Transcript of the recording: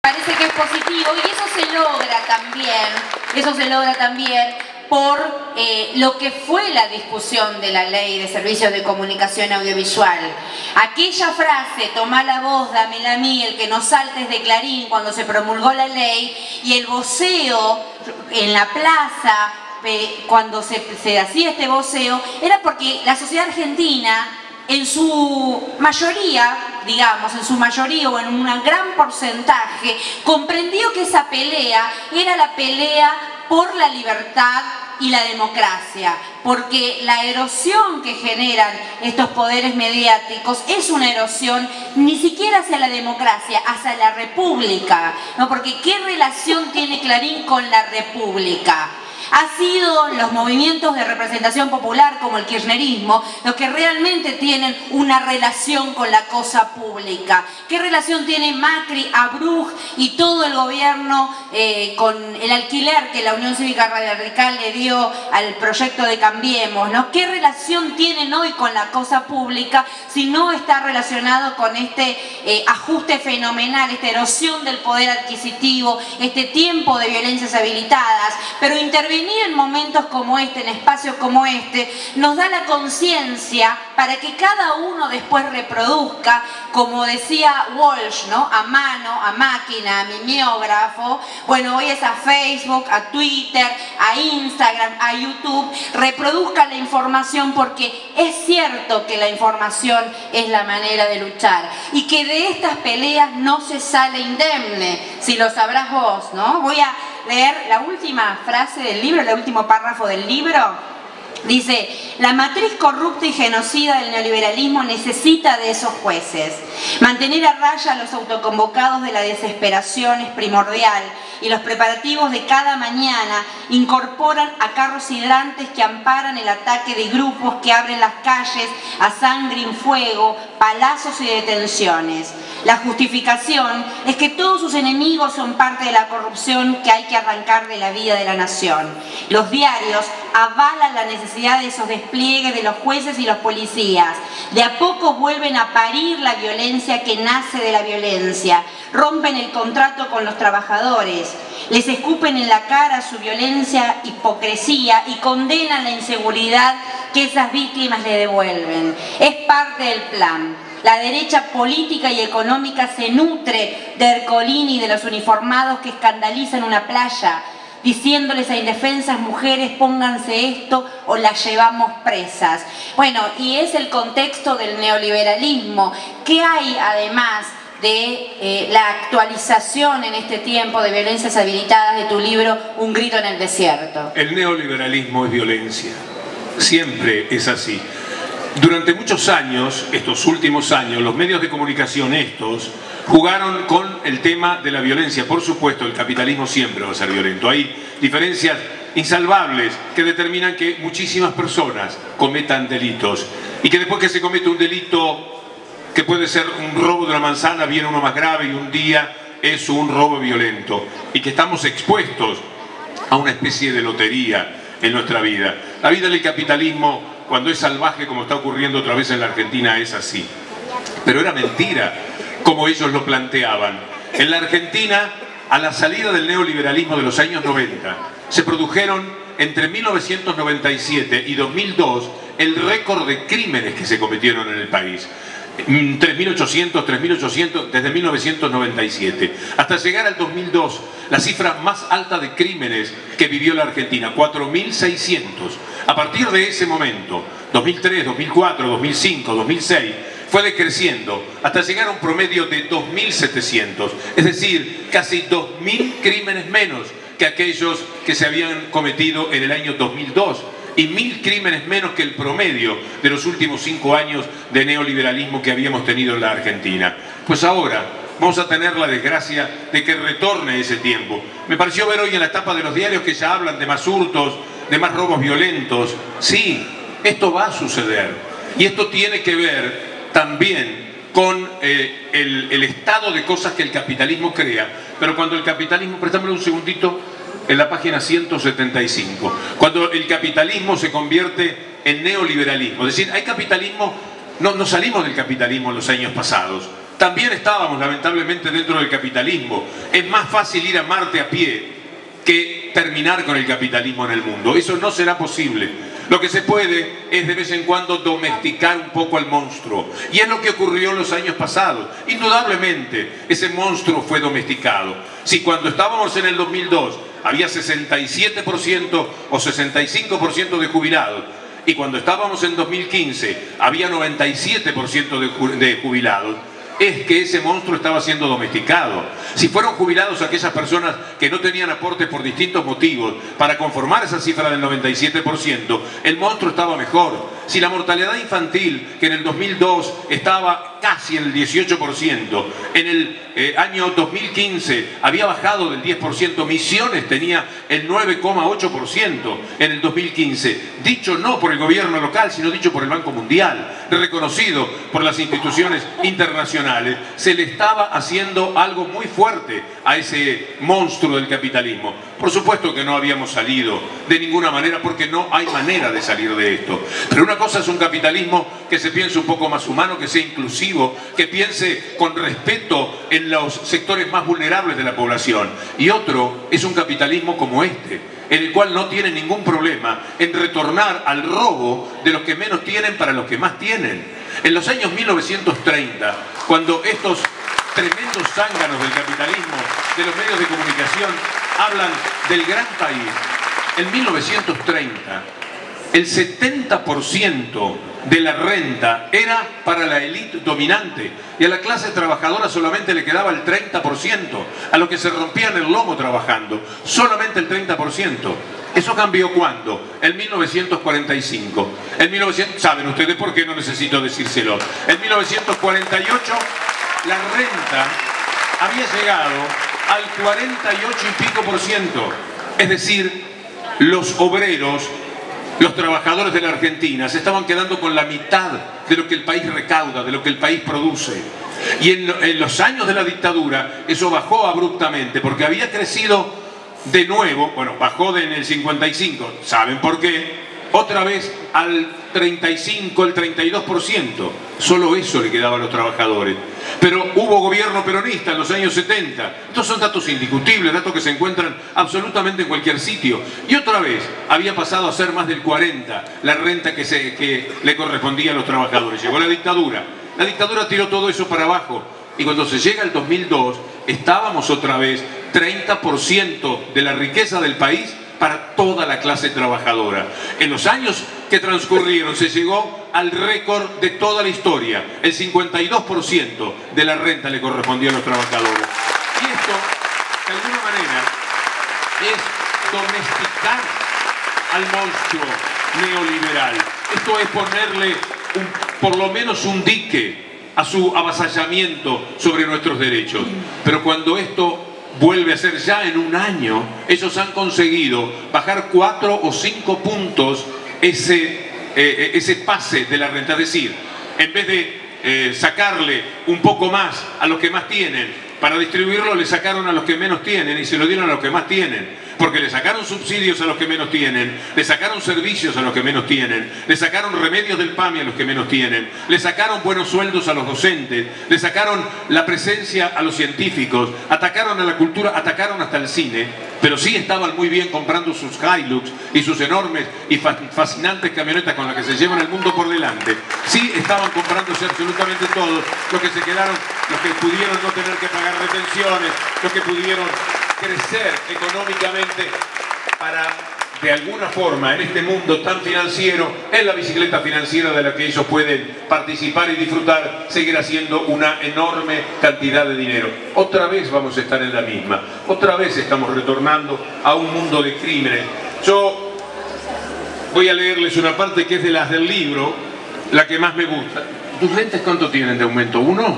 parece que es positivo y eso se logra también por lo que fue la discusión de la Ley de Servicios de Comunicación Audiovisual. Aquella frase, tomá la voz, dámela a mí, el que no saltes de Clarín, cuando se promulgó la ley, y el voceo en la plaza, cuando se hacía este voceo, era porque la sociedad argentina, en su mayoría, digamos, en su mayoría o en un gran porcentaje, comprendió que esa pelea era la pelea por la libertad y la democracia, porque la erosión que generan estos poderes mediáticos es una erosión ni siquiera hacia la democracia, hacia la república, ¿no? Porque ¿qué relación tiene Clarín con la república? Ha sido los movimientos de representación popular como el kirchnerismo los que realmente tienen una relación con la cosa pública. ¿Qué relación tiene Macri, Abruj y todo el gobierno con el alquiler que la Unión Cívica Radical le dio al proyecto de Cambiemos, ¿no? ¿Qué relación tienen hoy con la cosa pública si no está relacionado con este ajuste fenomenal, esta erosión del poder adquisitivo, este tiempo de violencias habilitadas? Pero intervenir en momentos como este, en espacios como este, nos da la conciencia para que cada uno después reproduzca, como decía Walsh, ¿no? A mano, a máquina, a mimeógrafo. Bueno, hoy es a Facebook, a Twitter, a Instagram, a YouTube, reproduzca la información, porque es cierto que la información es la manera de luchar y que de estas peleas no se sale indemne, si lo sabrás vos, ¿no? Voy a leer la última frase del libro, el último párrafo del libro. Dice: la matriz corrupta y genocida del neoliberalismo necesita de esos jueces. Mantener a raya a los autoconvocados de la desesperación es primordial, y los preparativos de cada mañana incorporan a carros hidrantes que amparan el ataque de grupos que abren las calles a sangre y fuego, palazos y detenciones. La justificación es que todos sus enemigos son parte de la corrupción que hay que arrancar de la vida de la nación. Los diarios avalan la necesidad de esos despliegues de los jueces y los policías. De a poco vuelven a parir la violencia que nace de la violencia. Rompen el contrato con los trabajadores, les escupen en la cara su violencia, hipocresía y condenan la inseguridad que esas víctimas le devuelven. Es parte del plan. La derecha política y económica se nutre de Ercolini y de los uniformados que escandalizan una playa, diciéndoles a indefensas mujeres: pónganse esto o las llevamos presas. Bueno, y es el contexto del neoliberalismo. ¿Qué hay además de la actualización en este tiempo de violencias habilitadas de tu libro Un grito en el desierto? El neoliberalismo es violencia, siempre es así. Durante muchos años, estos últimos años, los medios de comunicación jugaron con el tema de la violencia. Por supuesto, el capitalismo siempre va a ser violento. Hay diferencias insalvables que determinan que muchísimas personas cometan delitos y que después que se comete un delito que puede ser un robo de una manzana, viene uno más grave y un día es un robo violento, y que estamos expuestos a una especie de lotería en nuestra vida. La vida del capitalismo, cuando es salvaje, como está ocurriendo otra vez en la Argentina, es así. Pero era mentira como ellos lo planteaban. En la Argentina, a la salida del neoliberalismo de los años 90, se produjeron entre 1997 y 2002 el récord de crímenes que se cometieron en el país. 3.800 desde 1997, hasta llegar al 2002, la cifra más alta de crímenes que vivió la Argentina, 4.600. A partir de ese momento, 2003, 2004, 2005, 2006, fue decreciendo hasta llegar a un promedio de 2.700, es decir, casi 2.000 crímenes menos que aquellos que se habían cometido en el año 2002. Y 1.000 crímenes menos que el promedio de los últimos 5 años de neoliberalismo que habíamos tenido en la Argentina. Pues ahora vamos a tener la desgracia de que retorne ese tiempo. Me pareció ver hoy en la tapa de los diarios que ya hablan de más hurtos, de más robos violentos. Sí, esto va a suceder. Y esto tiene que ver también con el estado de cosas que el capitalismo crea. Pero cuando el capitalismo, préstamelo un segundito, en la página 175, cuando el capitalismo se convierte en neoliberalismo, es decir, hay capitalismo, no salimos del capitalismo en los años pasados, También estábamos lamentablemente dentro del capitalismo. Es más fácil ir a Marte a pie que terminar con el capitalismo en el mundo. Eso no será posible. Lo que se puede es de vez en cuando domesticar un poco al monstruo. Y es lo que ocurrió en los años pasados. Indudablemente, ese monstruo fue domesticado. Si cuando estábamos en el 2002 había 67% o 65% de jubilados, y cuando estábamos en 2015 había 97% de jubilados, es que ese monstruo estaba siendo domesticado. Si fueron jubilados aquellas personas que no tenían aportes por distintos motivos para conformar esa cifra del 97%, el monstruo estaba mejor. Si la mortalidad infantil, que en el 2002 estaba casi en el 18%, en el año 2015 había bajado del 10%, Misiones tenía el 9,8% en el 2015, dicho no por el gobierno local, sino dicho por el Banco Mundial, reconocido por las instituciones internacionales. Se le estaba haciendo algo muy fuerte a ese monstruo del capitalismo. Por supuesto que no habíamos salido de ninguna manera, porque no hay manera de salir de esto. Pero una cosa es un capitalismo que se piense un poco más humano, que sea inclusivo, que piense con respeto en los sectores más vulnerables de la población. Y otro es un capitalismo como este, en el cual no tiene ningún problema en retornar al robo de los que menos tienen para los que más tienen. En los años 1930, cuando estos tremendos zánganos del capitalismo, de los medios de comunicación, hablan del gran país, en 1930, el 70% de la renta era para la élite dominante y a la clase trabajadora solamente le quedaba el 30%, a los que se rompían el lomo trabajando, solamente el 30%. ¿Eso cambió cuándo? En 1945. ¿Saben ustedes por qué? No necesito decírselo. En 1948 la renta había llegado al 48 y pico por ciento. Es decir, los obreros, los trabajadores de la Argentina se estaban quedando con la mitad de lo que el país recauda, de lo que el país produce. Y en los años de la dictadura eso bajó abruptamente, porque había crecido de nuevo, bueno, bajó en el 55, ¿saben por qué? Otra vez al 35, el 32%. Solo eso le quedaba a los trabajadores. Pero hubo gobierno peronista en los años 70. Estos son datos indiscutibles, datos que se encuentran absolutamente en cualquier sitio. Y otra vez había pasado a ser más del 40% la renta que le correspondía a los trabajadores. Llegó la dictadura. La dictadura tiró todo eso para abajo. Y cuando se llega al 2002, estábamos otra vez 30% de la riqueza del país para toda la clase trabajadora. En los años que transcurrieron se llegó al récord de toda la historia. El 52% de la renta le correspondió a los trabajadores. Y esto, de alguna manera, es domesticar al monstruo neoliberal. Esto es ponerle por lo menos un dique a su avasallamiento sobre nuestros derechos. Pero cuando esto vuelve a ser ya en un año, ellos han conseguido bajar 4 o 5 puntos ese pase de la renta. Es decir, en vez de sacarle un poco más a los que más tienen, para distribuirlo le sacaron a los que menos tienen y se lo dieron a los que más tienen. Porque le sacaron subsidios a los que menos tienen, le sacaron servicios a los que menos tienen, le sacaron remedios del PAMI a los que menos tienen, le sacaron buenos sueldos a los docentes, le sacaron la presencia a los científicos, atacaron a la cultura, atacaron hasta el cine, pero sí estaban muy bien comprando sus Hilux y sus enormes y fascinantes camionetas con las que se llevan el mundo por delante. Sí estaban comprándose absolutamente todos, los que se quedaron, los que pudieron no tener que pagar retenciones, los que pudieron crecer económicamente para, de alguna forma, en este mundo tan financiero, en la bicicleta financiera de la que ellos pueden participar y disfrutar, seguir haciendo una enorme cantidad de dinero. Otra vez vamos a estar en la misma, otra vez estamos retornando a un mundo de crímenes. Yo voy a leerles una parte que es de las del libro, la que más me gusta. ¿Tus lentes cuánto tienen de aumento? ¿1?